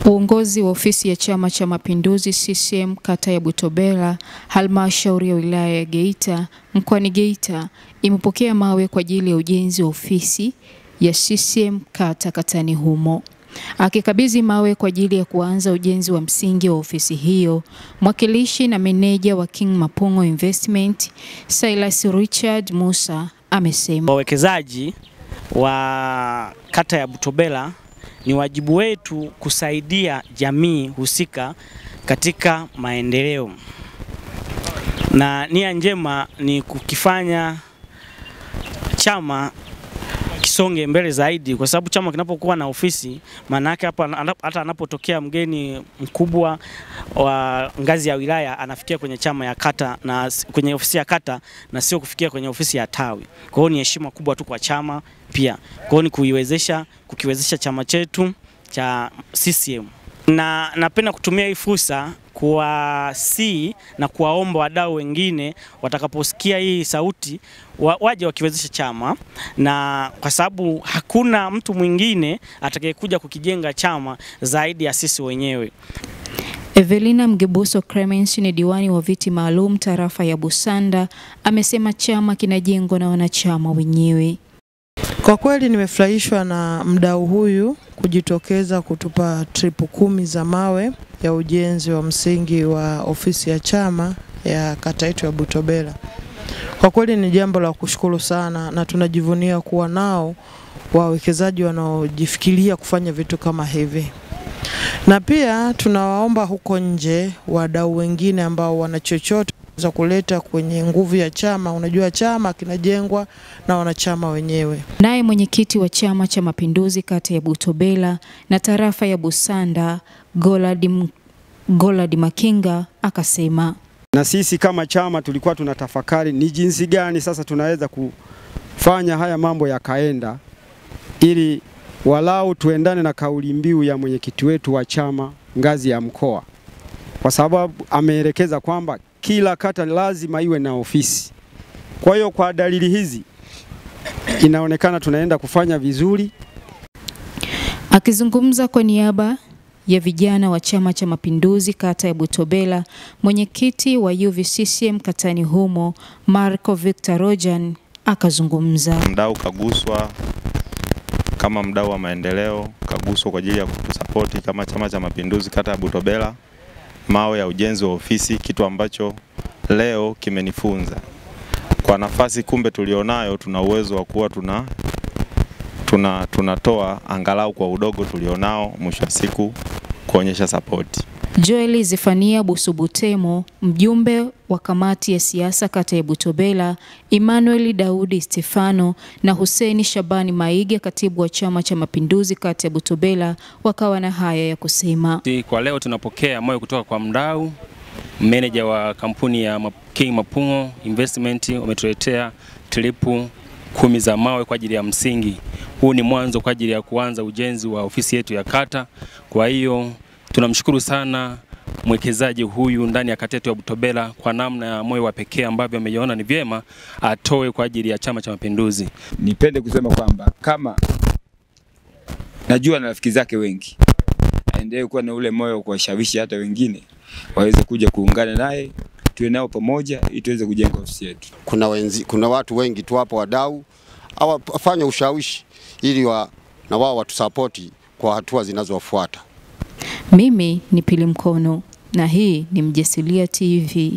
Uongozi wa ofisi ya Chama cha Mapinduzi CCM kata ya Butobela, halmashauri ya wilaya ya Geita, mkoani Geita, imepokea mawe kwa ajili ya ujenzi wa ofisi ya CCM katani humo. Akikabidhi mawe kwa ajili ya kuanza ujenzi wa msingi wa ofisi hiyo, mwakilishi na meneja wa King Mapungo Investment, Silas Richard Musa, amesema wawekezaji wa kata ya Butobela ni wajibu wetu kusaidia jamii husika katika maendeleo, na nia njema ni kukifanya chama kisonge mbele zaidi, kwa sababu chama kinapokuwa na ofisi, maana yake hata anapotokea mgeni mkubwa wa ngazi ya wilaya anafikia kwenye chama ya kata na kwenye ofisi ya kata na sio kufikia kwenye ofisi ya tawi. Kwa hiyo ni heshima kubwa tu kwa chama pia. Kwa hiyo ni kukiwezesha chama chetu cha CCM. Na napenda kutumia hii fursa kuwasihi na kuwaomba wadau wengine watakaposikia hii sauti waje wakiwezesha chama, na kwa sababu hakuna mtu mwingine atakayekuja kukijenga chama zaidi ya sisi wenyewe. Evelina Mgebuso Clemens ni diwani wa viti maalum tarafa ya Busanda, amesema chama kinajengwa na wanachama wenyewe. Kwa kweli nimefurahishwa na mdau huyu kujitokeza kutupa tripu 10 za mawe ya ujenzi wa msingi wa ofisi ya chama ya kata yetu ya Butobela. Kwa kweli ni jambo la kushukuru sana, na tunajivunia kuwa nao wawekezaji wanaojifikiria kufanya vitu kama hivi. Na pia tunawaomba huko nje wadau wengine ambao wana chochote za kuleta kwenye nguvu ya chama. Unajua chama kinajengwa na wanachama wenyewe. Naye mwenyekiti wa Chama cha Mapinduzi kata ya Butobela na tarafa ya Busanda, Golad Makinga, akasema na sisi kama chama tulikuwa tunatafakari ni jinsi gani sasa tunaweza kufanya haya mambo yakaenda, ili walau tuendane na kauli mbiu ya mwenyekiti wetu wa chama ngazi ya mkoa, kwa sababu ameelekeza kwamba kila kata lazima iwe na ofisi. Kwa hiyo kwa dalili hizi inaonekana tunaenda kufanya vizuri. Akizungumza kwa niaba ya vijana wa Chama cha Mapinduzi kata ya Butobela, mwenyekiti wa UVCCM katani humo, Marco Victor Rojan, akazungumza. Mdau kaguswa kama mdau wa maendeleo, kaguswa kwa ajili ya kutusapoti kama Chama cha Mapinduzi kata ya Butobela, mawe ya ujenzi wa ofisi, kitu ambacho leo kimenifunza kwa nafasi kumbe tulionayo tuna uwezo wa kuwa tunatoa angalau kwa udogo tulionao, mwisho wa siku kuonyesha support. Joel Zefania Busubutemo, mjumbe wa kamati ya siasa kata ya Butobela, Emmanuel Daudi Stefano na Hussein Shabani Maige, katibu wa Chama cha Mapinduzi kata ya Butobela, wakawa na haya ya kusema. Kwa leo tunapokea moyo kutoka kwa mdau, meneja wa kampuni ya King Mapungo Investment, wametuletea tripu 10 za mawe kwa ajili ya msingi. Huu ni mwanzo kwa ajili ya kuanza ujenzi wa ofisi yetu ya kata. Kwa hiyo tunamshukuru sana mwekezaji huyu ndani ya kata yetu ya Butobela kwa namna ya moyo wa pekee ambavyo ameona ni vyema atoe kwa ajili ya Chama cha Mapinduzi. Nipende kusema kwamba kama najua na rafiki zake wengi, aendelee kuwa na ule moyo wa kuwashawishi hata wengine waweze kuja kuungana naye, tuwe nao pamoja ili tuweze kujenga ofisi yetu. Kuna watu wengi tu hapo wadau afanye ushawishi ili na wao watusapoti kwa hatua zinazofuata. Mimi ni Pili Mkono na hii ni Mjasilia TV.